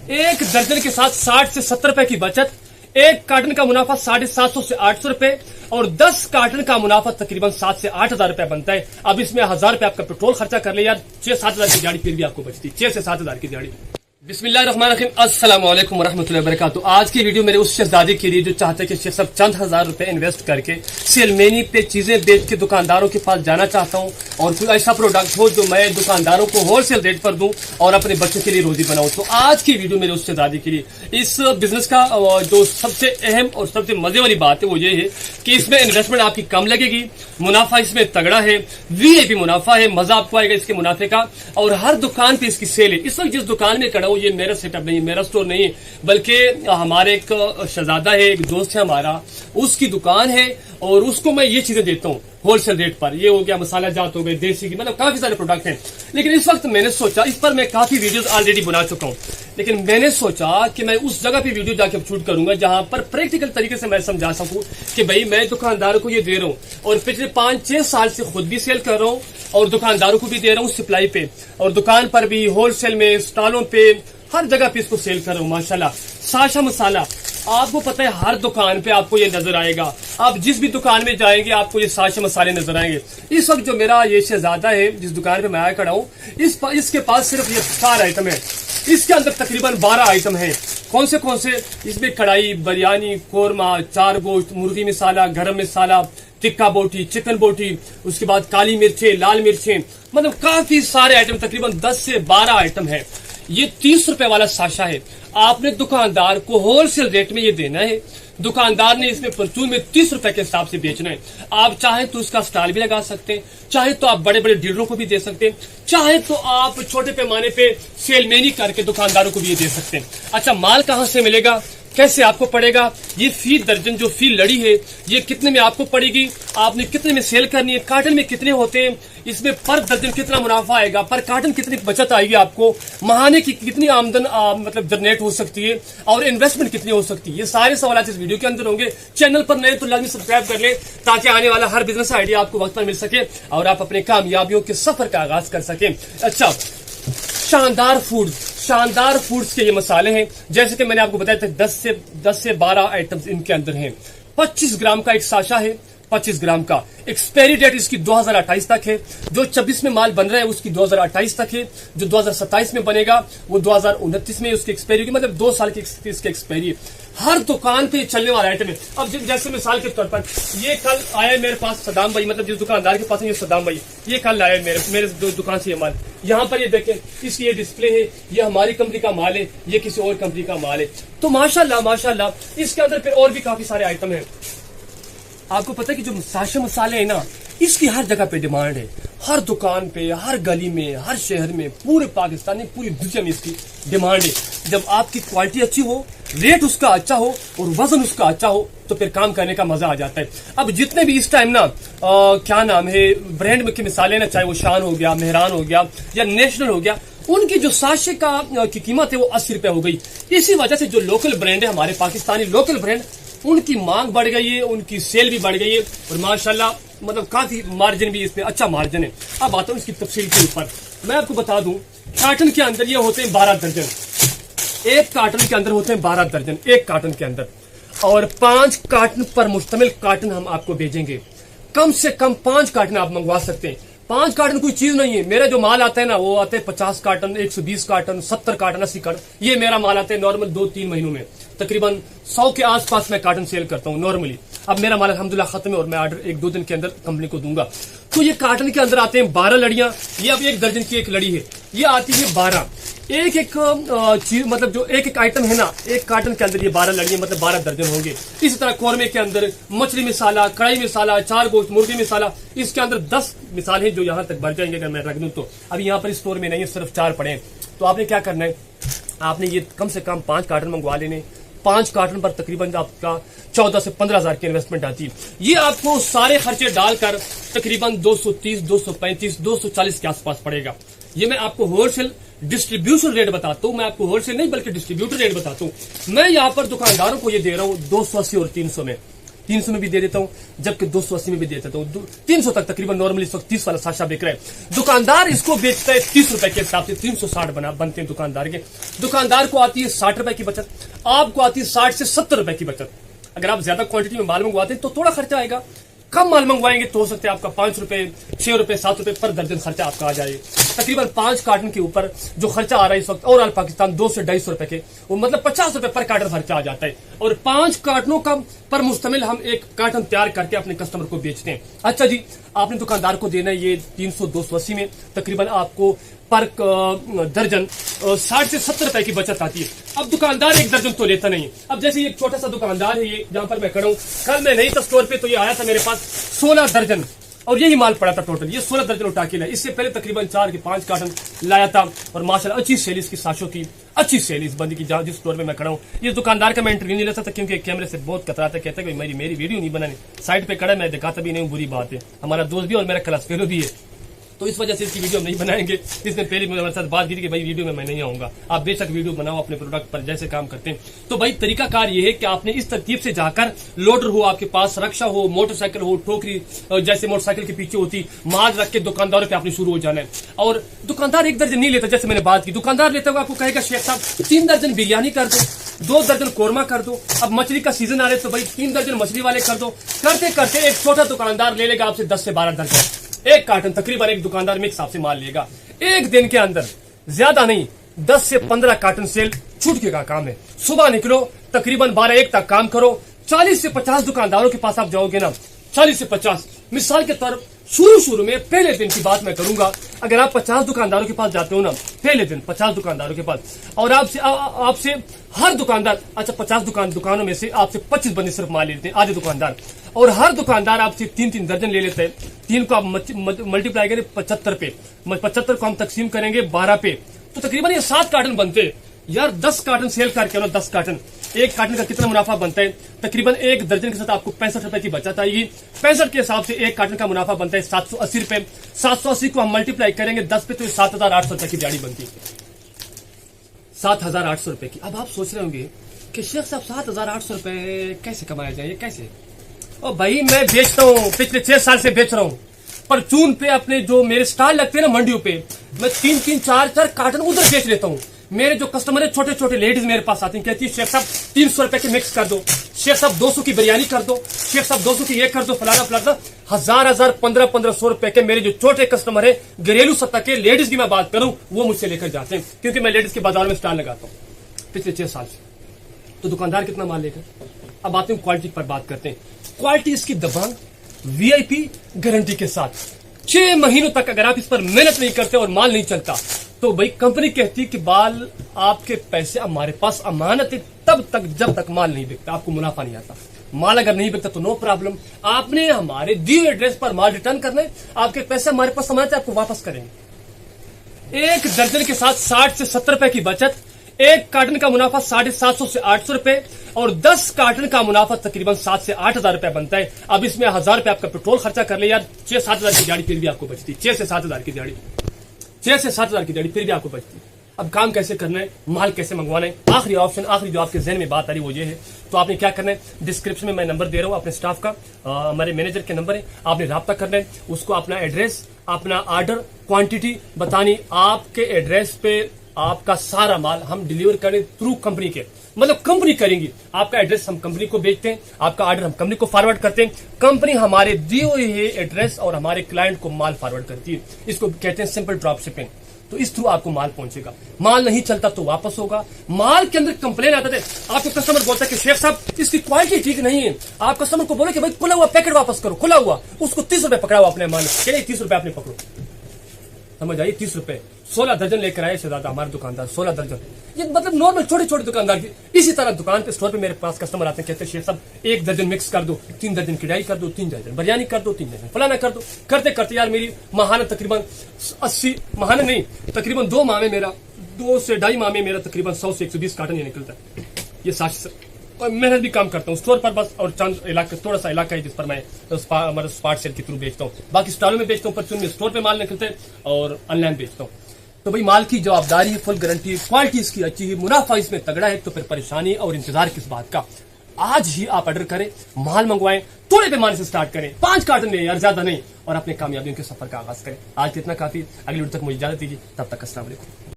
एक दर्जन के साथ 60 से 70 रुपए की बचत, एक कार्टन का मुनाफा 750 से 800 रुपए और 10 कार्टन का मुनाफा तकरीबन 7 से 8 हजार रुपए बनता है। अब इसमें 1000 रुपए आपका पेट्रोल खर्चा कर ले यार, 6-7 हजार की दिहाड़ी फिर भी आपको बचती, 6 से 7 हजार की दिहाड़ी। बिस्मिल्लाहिर्रहमानिर्रहीम, अस्सलाम वालेकुम वरहमतुल्लाहि वबरकातुहू। आज की वीडियो मेरे उस शहजादे के लिए जो चाहते हैं कि शेख साहब चंद हजार रुपए इन्वेस्ट करके सेलमेनी पे चीजें बेच के दुकानदारों के पास जाना चाहता हूं और कोई ऐसा प्रोडक्ट हो जो मैं दुकानदारों को होलसेल रेट पर दूं और अपने बच्चों के लिए रोजी बनाऊं। तो आज की वीडियो मेरे उस शहजादे के लिए इस बिजनेस का जो सबसे अहम और सबसे मजे वाली बात है वो ये है कि इसमें इन्वेस्टमेंट आपकी कम लगेगी, मुनाफा इसमें तगड़ा है, वीआईपी मुनाफा है, मजा आपको आएगा इसके मुनाफे का और हर दुकान पे इसकी सेल है। इस वक्त जिस दुकान में खड़ा हूं ये मेरा सेटअप नहीं, मेरा स्टोर नहीं, बल्कि हमारे एक शहजादा है, एक दोस्त है हमारा, उसकी दुकान है और उसको मैं ये चीजें देता हूँ होलसेल रेट पर। ये हो गया मसाला जात हो गए, देसी की, मतलब काफी सारे प्रोडक्ट हैं। लेकिन इस वक्त मैंने सोचा, इस पर मैं काफी वीडियोस ऑलरेडी बना चुका हूँ, लेकिन मैंने सोचा कि मैं उस जगह पे वीडियो जाके शूट करूंगा जहां पर प्रैक्टिकल तरीके से मैं समझा सकूं कि भाई मैं दुकानदारों को ये दे रहा हूं और पिछले 5-6 साल से खुद भी सेल कर रहा हूं और दुकानदारों को भी दे रहा हूं सप्लाई पे और दुकान पर भी, होलसेल में, स्टॉलों पे, हर जगह पे इसको सेल कर रहा हूं माशाल्लाह। साशा मसाला आपको पता है हर दुकान पे आपको ये नजर आएगा, आप जिस भी दुकान में जाएंगे आपको ये साशा मसाले नजर आएंगे। इस वक्त जो मेरा ये शहजादा है जिस दुकान पे मैं आया खड़ा हूँ, इसके पास सिर्फ ये 4 आइटम है, इसके अंदर तकरीबन 12 आइटम है। कौन से इसमें कढ़ाई, बिरयानी, कोरमा, 4 गोश्त, मुर्गी मसाला, गरम मसाला, टिक्का बोटी, चिकन बोटी, उसके बाद काली मिर्चें, लाल मिर्चें, मतलब काफी सारे आइटम, तकरीबन 10 से 12 आइटम है। ये 30 रुपए वाला साशा है, आपने दुकानदार को होलसेल रेट में ये देना है। दुकानदार ने इसमें परचून में 30 रुपए के हिसाब से बेचना है। आप चाहे तो उसका स्टॉल भी लगा सकते हैं, चाहे तो आप बड़े बड़े डीलरों को भी दे सकते हैं, चाहे तो आप छोटे पैमाने पे सेलमेनी करके दुकानदारों को भी ये दे सकते हैं। अच्छा, माल कहां से मिलेगा, कैसे आपको पड़ेगा, ये फी दर्जन जो फी लड़ी है ये कितने में आपको पड़ेगी, आपने कितने में सेल करनी है, कार्टन में कितने होते हैं, इसमें पर दर्जन कितना मुनाफा आएगा, पर कार्टन कितनी बचत आएगी आपको, महीने की कितनी आमदन मतलब जनरेट हो सकती है और इन्वेस्टमेंट कितनी हो सकती है, ये सारे सवाल इस वीडियो के अंदर होंगे। चैनल पर नए तो लाजमी सब्सक्राइब कर ले ताकि आने वाला हर बिजनेस आइडिया आपको वक्त पर मिल सके और आप अपने कामयाबियों के सफर का आगाज कर सकें। अच्छा, शानदार फूड्स के ये मसाले हैं, जैसे कि मैंने आपको बताया था 10 से 12 आइटम्स इनके अंदर हैं। 25 ग्राम का एक साशा है, 25 ग्राम का। एक्सपायरी डेट इसकी 2028 तक है, जो 26 में माल बन रहा है उसकी 2028 तक है, जो 2027 में बनेगा वो 2029 में उसकी एक्सपायरी, मतलब 2 साल की इसकी एक्सपायरी है। हर दुकान पे चलने वाला आइटम है। अब जैसे मिसाल के तौर पर ये कल आया मेरे पास सदाम भाई, मतलब जिस दुकानदार के पास है ये सदाम भाई, ये कल आया मेरे दुकान से ये माल। यहाँ पर ये देखें, इसकी ये डिस्प्ले है, ये हमारी कंपनी का माल है, ये किसी और कंपनी का माल है। तो माशाल्लाह इसके अंदर फिर और भी काफी सारे आइटम है। आपको पता है कि जो साशा मसाले है ना, इसकी हर जगह पे डिमांड है, हर दुकान पे, हर गली में, हर शहर में, पूरे पाकिस्तान में, पूरी दुनिया में इसकी डिमांड है। जब आपकी क्वालिटी अच्छी हो, रेट उसका अच्छा हो और वजन उसका अच्छा हो तो फिर काम करने का मजा आ जाता है। अब जितने भी इस टाइम ना क्या नाम है ब्रांड के मिसाले ना, चाहे वो शान हो गया, मेहरान हो गया या नेशनल हो गया, उनकी जो साशे की कीमत है वो 80 रुपए हो गई। इसी वजह से जो लोकल ब्रांड है, हमारे पाकिस्तानी लोकल ब्रांड, उनकी मांग बढ़ गई है, उनकी सेल भी बढ़ गई है और माशाल्लाह मतलब काफी मार्जिन भी इसमें अच्छा मार्जिन है। अब आता हूँ इसकी तफसील के ऊपर। मैं आपको बता दूं, कार्टन के अंदर ये होते हैं 12 दर्जन, एक कार्टन के अंदर होते हैं 12 दर्जन, एक कार्टन के अंदर, और 5 कार्टन पर मुश्तमिल कार्टन हम आपको भेजेंगे। कम से कम 5 कार्टन आप मंगवा सकते हैं। 5 कार्टन कोई चीज नहीं है। मेरा जो माल आता है ना वो आते हैं 50 कार्टन, 120 कार्टन, 70 कार्टन, 80 कार्टन, ये मेरा माल आता है नॉर्मल 2-3 महीनों में। तकरीबन 100 के आसपास मैं कार्टन सेल करता हूँ नॉर्मली। अब मेरा माल अल्हम्दुलिल्लाह खत्म है और मैं ऑर्डर 1-2 दिन के अंदर कंपनी को दूंगा। तो ये कार्टन के अंदर आते हैं 12 लड़ियां। ये अब 1 दर्जन की एक लड़ी है, ये आती है 12। एक चीज, मतलब जो एक आइटम है ना, एक कार्टन के अंदर ये 12 लड़ियां, मतलब 12 दर्जन होंगे। इसी तरह कौरमे के अंदर मछली मसाला, कढ़ाई मसाला, 4 गोश्त, मुर्गी मसाला, इसके अंदर 10 मिसाल है जो यहाँ तक बढ़ जाएंगे अगर मैं रख दूं तो। अभी यहाँ पर स्टोर में नहीं है, सिर्फ 4 पड़े हैं। तो आपने क्या करना है, आपने ये कम से कम 5 कार्टन मंगवा लेने। 5 कार्टन पर तकरीबन आपका 14 से 15 हजार की इन्वेस्टमेंट आती है। ये आपको सारे खर्चे डालकर तकरीबन 230, 235, 240 के आसपास पड़ेगा। ये मैं आपको होलसेल डिस्ट्रीब्यूशन रेट बताता हूँ, मैं आपको होलसेल नहीं बल्कि डिस्ट्रीब्यूटर रेट बताता हूँ। मैं यहाँ पर दुकानदारों को ये दे रहा हूँ 280 और 300 में। 300 में भी दे देता हूँ, जबकि 280 में भी दे देता हूँ। 300 तक तकरीबन नॉर्मली इस वक्त 30 वाला साशा बिक रहा है। दुकानदार इसको बेचता है 30 रुपए के हिसाब से, 360 बनते हैं दुकानदार के। दुकानदार को आती है 60 रुपए की बचत, आपको आती है 60 से 70 रुपए की बचत। अगर आप ज्यादा क्वांटिटी में माल मंगवाते हैं तो थोड़ा खर्चा आएगा, कम माल मंगवाएंगे तो हो सकता है आपका 5 रुपए, 6 रुपए, 7 रुपए पर दर्जन खर्चा आपका आ जाए। तकरीबन 5 कार्टन के ऊपर जो खर्चा आ रहा है इस वक्त ओवरऑल पाकिस्तान 200 से 250 रुपए के, वो मतलब 50 रुपए पर कार्टन खर्चा आ जाता है। और 5 कार्टनों का पर मुश्तमिल हम एक कार्टन तैयार करके अपने कस्टमर को बेचते हैं। अच्छा जी, आपने दुकानदार को देना है ये 300 280 में, तकरीबन आपको पर दर्जन 60 से 70 रुपए की बचत आती है। अब दुकानदार एक दर्जन तो लेता नहीं है। अब जैसे ये छोटा सा दुकानदार है, ये जहां पर मैं खड़ा हूं, कल मैं नहीं था स्टोर पे तो ये आया था मेरे पास 16 दर्जन, और यही माल पड़ा था टोटल, ये 16 दर्जन उठा के लाया। इससे पहले तकरीबन 4 के 5 कार्टन लाया था, और माशाल्लाह अच्छी सेल इसकी साशों की, अच्छी सेल इस बंदी की। जिस स्टोर में मैं खड़ा हूँ, इस दुकानदार का मैं इंटरव्यू नहीं लेता था क्योंकि कैमरे से बहुत कतराता, कहता है कि मेरी वीडियो नहीं बनानी, साइड पे खड़ा मैं दिखाता भी नहीं, बुरी बात है। हमारा दोस्त भी और मेरा क्लास फेलो भी है, तो इस वजह से इसकी वीडियो हम नहीं बनाएंगे। इसने पहले मेरे साथ बात की थी कि भाई वीडियो में मैं नहीं आऊंगा, आप बेशक वीडियो बनाओ अपने प्रोडक्ट पर जैसे काम करते हैं। तो भाई तरीकाकार ये है कि आपने इस तरतीब से जाकर, लोडर हो आपके पास, रक्षा हो, मोटरसाइकिल हो, टोकरी जैसे मोटरसाइकिल के पीछे होती, माल रख के दुकानदारों पे आपने शुरू हो जाना है। और दुकानदार एक दर्जन नहीं लेता, जैसे मैंने बात की, दुकानदार लेता हुआ आपको कहेगा शेख साहब 3 दर्जन बिरयानी कर दो, 2 दर्जन कोरमा कर दो। अब मछली का सीजन आ रहा है तो भाई 3 दर्जन मछली वाले कर दो। करते करते एक छोटा दुकानदार ले लेगा आपसे 10 से 12 दर्जन, एक कार्टन तकरीबन एक दुकानदार मिक्स आपसे माल लेगा। एक दिन के अंदर ज्यादा नहीं 10 से 15 कार्टन सेल छूटके का काम है। सुबह निकलो, तकरीबन 12-1 तक काम करो, 40 से 50 दुकानदारों के पास आप जाओगे ना, 40 से 50। मिसाल के तौर शुरू में पहले दिन की बात मैं करूंगा, अगर आप 50 दुकानदारों के पास जाते हो ना, पहले दिन 50 दुकानदारों के पास, और आपसे हर दुकानदार, अच्छा 50 दुकानों में से आपसे 25 बंदे सिर्फ माल लेते हैं, आधे दुकानदार, और हर दुकानदार आपसे 3-3 दर्जन ले लेते हैं। 3 को आप मल्टीप्लाई करें 75 पे, 75 को हम तकसीम करेंगे 12 पे, तो तकरीबन ये 7 कार्टन बनते हैं यार। 10 कार्टन सेल करके ना, 10 कार्टन, एक कार्टन का कितना मुनाफा बनता है? तकरीबन एक दर्जन के साथ आपको 65 रुपए की बचत आएगी। 65 के हिसाब से एक कार्टन का मुनाफा बनता है 780 रुपए। 780 को हम मल्टीप्लाई करेंगे 10 पे तो 7,800 रुपए की दिहाड़ी बनती है, 7,800 रुपए की। अब आप सोच रहे होंगे कि शेख साहब 7,800 रुपए कैसे कमाया जाए, कैसे? ओ भाई मैं बेचता हूँ, पिछले 6 साल से बेच रहा हूँ। परचून पे अपने जो मेरे स्टॉल लगते हैं ना मंडियों पे, मैं 3-3, 4-4 कार्टन उधर बेच लेता हूँ। मेरे जो कस्टमर है, छोटे छोटे लेडीज मेरे पास आती हैं, कहती है शेख साहब 300 रुपए के मिक्स कर दो, शेख साहब 200 की बिरयानी कर दो, शेख साहब 200 की ये कर दो, फलाना फलाना। 1000 1500 रुपए के मेरे जो छोटे कस्टमर है, घरेलू सत्ता के लेडीज की मैं बात करूं, वो मुझसे लेकर जाते हैं, क्योंकि मैं लेडीज के बाजार में स्टॉल लगाता हूं पिछले 6 साल से। तो दुकानदार कितना माल लेकर? अब आते हैं क्वालिटी पर बात करते हैं। क्वालिटी इसकी दबंग, वीआईपी गारंटी के साथ। 6 महीनों तक अगर आप इस पर मेहनत नहीं करते और माल नहीं चलता, तो भाई कंपनी कहती कि बाल आपके पैसे हमारे पास अमानत है तब तक जब तक माल नहीं बिकता, आपको मुनाफा नहीं आता। माल अगर नहीं बिकता तो नो प्रॉब्लम, आपने हमारे दिए एड्रेस पर माल रिटर्न करना है, आपके पैसे हमारे पास अमानत है, आपको वापस करेंगे। एक दर्जन के साथ 60 से 70 रुपए की बचत, एक कार्टन का मुनाफा 750 से 800 रुपए, और 10 कार्टन का मुनाफा तकरीबन 7 से 8 हजार रुपए बनता है। अब इसमें 1000 रुपए आपका पेट्रोल खर्चा कर ले यार, 6-7 हजार की दिहाड़ी फिर भी आपको बचती, 6 से 7 हजार की दिहाड़ी, 6 से 7 हजार की दिहाड़ी फिर भी आपको बचती। अब काम कैसे करना है, माल कैसे मंगवाना है, आखिरी ऑप्शन, आखिरी जो आपके जहन में बात आ रही वो ये है। तो आपने क्या करना है, डिस्क्रिप्शन में मैं नंबर दे रहा हूँ अपने स्टाफ का, हमारे मैनेजर के नंबर है, आपने राब्ता करना है, उसको अपना एड्रेस, अपना ऑर्डर, क्वांटिटी बतानी, आपके एड्रेस पे आपका सारा माल हम डिलीवर करें थ्रू कंपनी के, मतलब कंपनी करेंगी। आपका एड्रेस हम कंपनी को भेजते हैं, आपका ऑर्डर हम कंपनी को फॉरवर्ड करते हैं, कंपनी हमारे दिए हुए एड्रेस और हमारे क्लाइंट को माल फॉरवर्ड करती है। इसको कहते हैं सिंपल ड्रॉप शिपिंग। तो इस थ्रू आपको माल पहुंचेगा। माल नहीं चलता तो वापस होगा। माल के अंदर कंप्लेन आता है, आपको कस्टमर बोलता है कि शेख साहब इसकी क्वालिटी ठीक नहीं है, आप कस्टमर को बोले कि भाई खुला हुआ पैकेट वापस करो, खुला हुआ, उसको 30 रुपए पकड़ा हुआ अपने माल, चलिए 30 रुपए आपने पकड़ो, समझ आइए 30 रुपए। 16 दर्जन लेकर आए शहजादा हमारे दुकानदार, 16 दर्जन। ये मतलब नॉर्मल छोटे छोटे दुकानदार की। इसी तरह दुकान पे, स्टोर पे मेरे पास कस्टमर आते हैं, कहते हैं शेख साहब 1 दर्जन मिक्स कर दो, 3 दर्जन किडाई कर दो, 3 दर्जन बिरयानी कर दो, 3 दर्जन फलाना कर दो। करते करते यार मेरी माहाना तकरीबन 80, माहाना नहीं, तकरीबन 2 माह में मेरा, 2 से 2.5 माह में मेरा तकरीबन 100 से 120 कार्टन ये निकलता है। ये 60, और मेहनत भी काम करता हूँ स्टोर पर बस, और चंद इलाका, थोड़ा सा इलाका है जिस पर मैं हमारे स्पार्ट सेल के थ्रू बेचता हूँ, बाकी स्टॉलों में बेचता हूँ, परचून में स्टोर पे माल निकलते हैं और ऑनलाइन बेचता हूँ। तो भाई माल की जवाबदारी है, फुल गारंटी, क्वालिटी इसकी अच्छी है, मुनाफा इसमें तगड़ा है, तो फिर परेशानी और इंतजार किस बात का। आज ही आप ऑर्डर करें, माल मंगवाएं, थोड़े पैमाने से स्टार्ट करें, 5 कार्टन ले यार, ज्यादा नहीं, और अपने कामयाबियों के सफर का आगाज करें। आज कितना काफी, अगली वीडियो तक मुझे इजाजत दीजिए, तब तक अस्सलाम वालेकुम।